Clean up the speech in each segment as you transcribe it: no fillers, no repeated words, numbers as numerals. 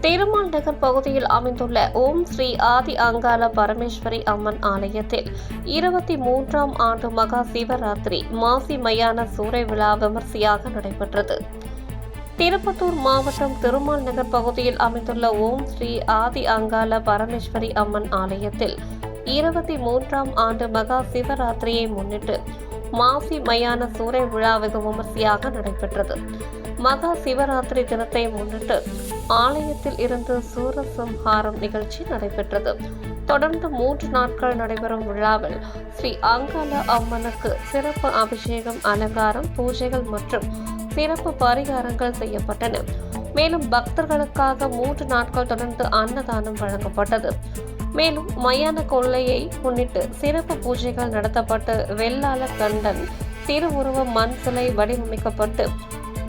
திருமால் நகர் பகுதியில் அமைந்துள்ள ஓம் ஸ்ரீ ஆதி அங்காள பரமேஸ்வரி அம்மன் ஆலயத்தில் 23ஆம் ஆண்டு மகா சிவராத்திரி மாசி மயான சூறை விழா விமர்சையாக நடைபெற்றது. திருப்பத்தூர் மாவட்டம் திருமால் நகர் பகுதியில் அமைந்துள்ள ஓம் ஸ்ரீ ஆதி அங்காள பரமேஸ்வரி அம்மன் ஆலயத்தில் 23ஆம் ஆண்டு மகா சிவராத்திரியை முன்னிட்டு மாசி மயான சூறை விழா வெகு விமர்சையாக நடைபெற்றது. மகா சிவராத்திரி தினத்தை முன்னிட்டு ஆலயத்தில் இருந்து சூரசம்ஹாரம் நிகழ்ச்சி நடைபெற்றது. தொடர்ந்து 3 நாட்கள் நடைபெறும் விழாவில் ஸ்ரீ அங்காள அம்மனுக்கு சிறப்பு அபிஷேகம், அலங்காரம், பூஜைகள் மற்றும் சிறப்பு பரிகாரங்கள் செய்யப்பட்டன. மேலும் பக்தர்களுக்காக 3 நாட்கள் தொடர்ந்து அன்னதானம் வழங்கப்பட்டது. மேலும் மயான கொள்ளையை முன்னிட்டு சிறப்பு பூஜைகள் நடத்தப்பட்டு வெள்ளாள கண்டன் திருவுருவ மண் சிலை வடிவமைக்கப்பட்டு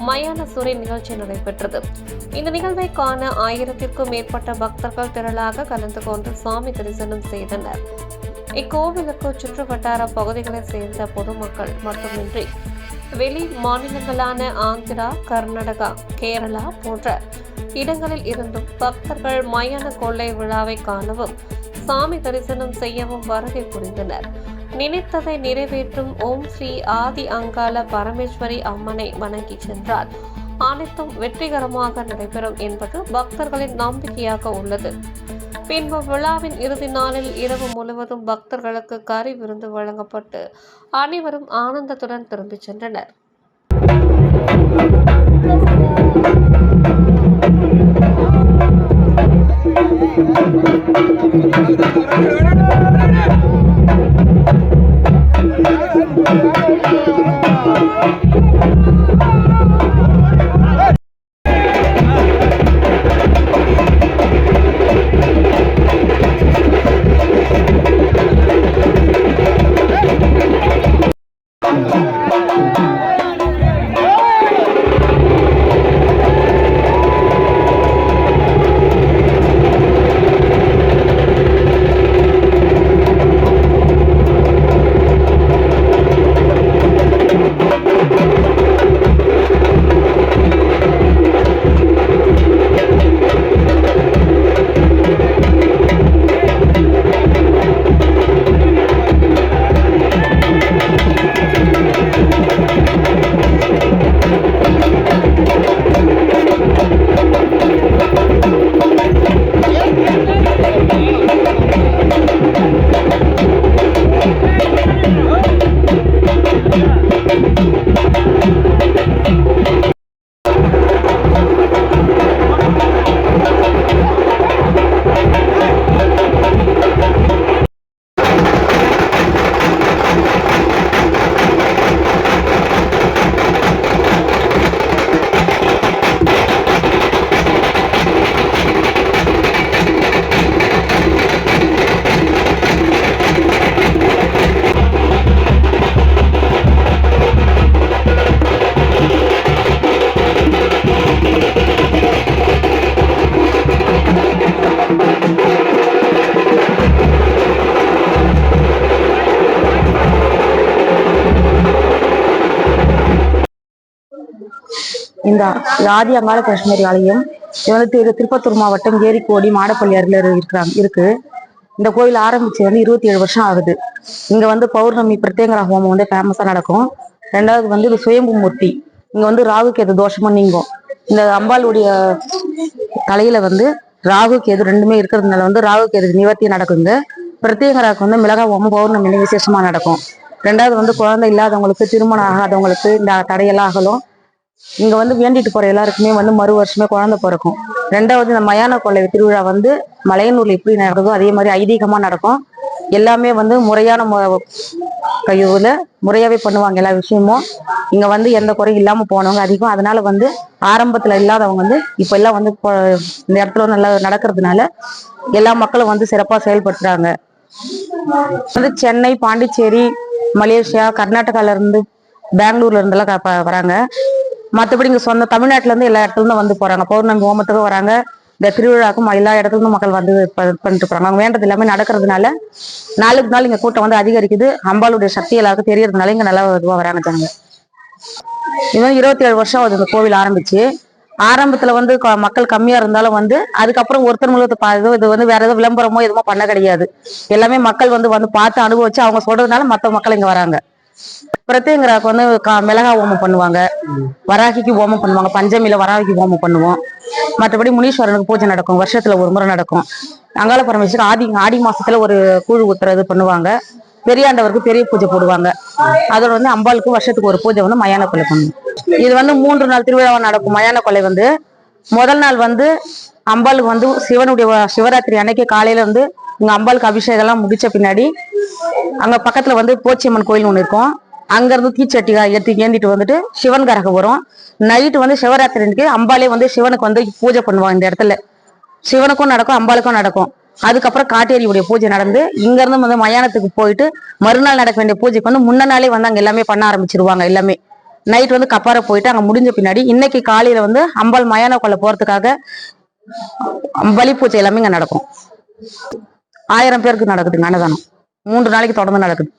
மயான சூறை நிகழ்ச்சி நடைபெற்றது. இந்த நிகழ்வை காண 1000த்திற்கும் மேற்பட்ட பக்தர்கள் திரளாக கலந்து கொண்டு சுவாமி தரிசனம் செய்தனர். இக்கோவிலுக்கு சுற்றுவட்டார பகுதிகளைச் சேர்ந்த பொதுமக்கள் மட்டுமின்றி வெளி மாநிலங்களான ஆந்திரா, கர்நாடகா, கேரளா போன்ற இடங்களில் இருந்தும் பக்தர்கள் மயான கொள்ளை விழாவை காணவும் சாமி தரிசனம் செய்யவும் வருகை புரிந்தனர். நினைத்ததை நிறைவேற்றும் ஓம் ஸ்ரீ ஆதி அங்காள பரமேஸ்வரி அம்மனை வணங்கி சென்றால் அனைத்தும் வெற்றிகரமாக நடைபெறும் என்பது பக்தர்களின் நம்பிக்கையாக உள்ளது. பின்பு விழாவின் இறுதி நாளில் இரவு முழுவதும் பக்தர்களுக்கு கறி விருந்து வழங்கப்பட்டு அனைவரும் ஆனந்தத்துடன் திரும்பிச் சென்றனர். இந்த ஆதி அங்காள பரமேஸ்வரி ஆலயம் இது வந்து திருப்பத்தூர் மாவட்டம் ஏரிக்கோடி மாடப்பள்ளி அருகில் இருக்கு. இந்த கோயில் ஆரம்பிச்சு வந்து 27 வருஷம் ஆகுது. இங்க வந்து பௌர்ணமி பிரத்யேகரா ஹோமம் வந்து ஃபேமஸா நடக்கும். 2வது வந்து இது சுயம்பு மூர்த்தி. இங்க வந்து ராகு கேது தோஷமும் நீங்கும். இந்த அம்பாளுடைய தலையில வந்து ராகு கேது 2மே இருக்கிறதுனால வந்து ராகு கேது நிவர்த்தி நடக்குங்க. பிரத்யேகராக்கு வந்து மிளகா ஹோமம் பௌர்ணமி விசேஷமா நடக்கும். 2வது வந்து குழந்தை இல்லாதவங்களுக்கு, திருமணம் ஆகாதவங்களுக்கு இந்த தடையெல்லாம் அகலும். இங்க வந்து வேண்டிட்டு போற எல்லாருக்குமே வந்து மறு வருஷமே குழந்தை பிறக்கும். 2வது இந்த மயான கொள்ளை திருவிழா வந்து மலையனூர்ல எப்படி நடக்குதோ அதே மாதிரி ஐதீகமா நடக்கும். எல்லாமே வந்து முறையான கையூல முறையாவே பண்ணுவாங்க. எல்லா விஷயமும் இங்க வந்து எந்த குறையும் இல்லாம போனவங்க அதிகம். அதனால வந்து ஆரம்பத்துல இல்லாதவங்க வந்து இப்ப எல்லாம் வந்து இந்த இடத்துல நல்லா நடக்கிறதுனால எல்லா மக்களும் வந்து சிறப்பா செயல்படுத்துறாங்க. வந்து சென்னை, பாண்டிச்சேரி, மலேசியா, கர்நாடகால இருந்து, பெங்களூர்ல இருந்தெல்லாம் வராங்க. மற்றபடி இங்க சொந்த தமிழ்நாட்டுல இருந்து எல்லா இடத்துல இருந்து வந்து போறாங்க. பௌர்ணமி ஹோமத்துக்கும் வராங்க. இந்த திருவிழாக்கும் எல்லா இடத்துல இருந்தும் மக்கள் வந்து பண்ணிட்டு போறாங்க. அவங்க வேண்டது எல்லாமே நடக்கிறதுனால நாளுக்கு நாள் இங்க கூட்டம் வந்து அதிகரிக்குது. அம்பாளுடைய சக்தி எல்லாருக்கும் தெரியறதுனால இங்க நல்லா இதுவா வராங்க ஜனங்க. இது 27 வருஷம் ஆகுது இந்த கோவில் ஆரம்பிச்சு. ஆரம்பத்துல வந்து மக்கள் கம்மியா இருந்தாலும் வந்து அதுக்கப்புறம் ஒருத்தர் இது வந்து வேற ஏதோ விளம்பரமோ எதுவுமோ பண்ண கிடையாது. எல்லாமே மக்கள் வந்து பார்த்து அனுபவிச்சு அவங்க சொல்றதுனால மத்த மக்கள் இங்க வராங்க. பிரத்யங்கராக்கு வந்து மிளகா ஓமம் பண்ணுவாங்க, வராகிக்கு ஓமம் பண்ணுவாங்க, பஞ்சமியில வராகிக்கு ஓமம் பண்ணுவோம். மற்றபடி முனீஸ்வரனுக்கு பூஜை நடக்கும், வருஷத்துல ஒரு முறை நடக்கும். அங்காள பரமேஸ்வரர் ஆடி மாசத்துல ஒரு கூழ் ஊத்துறது பண்ணுவாங்க. பெரியாண்டவருக்கு பெரிய பூஜை போடுவாங்க. அதோட வந்து அம்பாளுக்கு வருஷத்துக்கு ஒரு பூஜை வந்து மயான கொலை பண்ணுவோம். இது வந்து 3 நாள் திருவிழாவா நடக்கும். மயான கொலை வந்து முதல் நாள் வந்து அம்பாளுக்கு வந்து சிவனுடைய சிவராத்திரி அன்னைக்கு காலையில வந்து இங்க அம்பாளுக்கு அபிஷேகம் எல்லாம் முடிச்ச பின்னாடி அங்க பக்கத்துல வந்து போச்சியம்மன் கோயில் ஒண்ணு இருக்கும். அங்க இருந்து தீச்சட்டி ஏந்திட்டு வந்துட்டு சிவன் கரகம் வரும். நைட்டு வந்து சிவராத்திரி அன்னைக்கு அம்பாலே வந்து சிவனுக்கு வந்து பூஜை பண்ணுவாங்க. இந்த இடத்துல சிவனுக்கும் நடக்கும், அம்பாளுக்கும் நடக்கும். அதுக்கப்புறம் காட்டேரியுடைய பூஜை நடந்து இங்க இருந்து வந்து மயானத்துக்கு போயிட்டு மறுநாள் நடக்க வேண்டிய பூஜைக்கு வந்து முன்ன நாளே வந்து அங்க எல்லாமே பண்ண ஆரம்பிச்சிருவாங்க. எல்லாமே நைட் வந்து கப்பார போயிட்டு அங்க முடிஞ்ச பின்னாடி இன்னைக்கு காலையில வந்து அம்பாள் மயான கொள்ள போறதுக்காக பலி பூஜை எல்லாமே இங்க நடக்கும். 1000 பேருக்கு நடக்குதுங்க அன்னதானம். 3 நாளைக்கு தொடர்ந்து நடக்குது.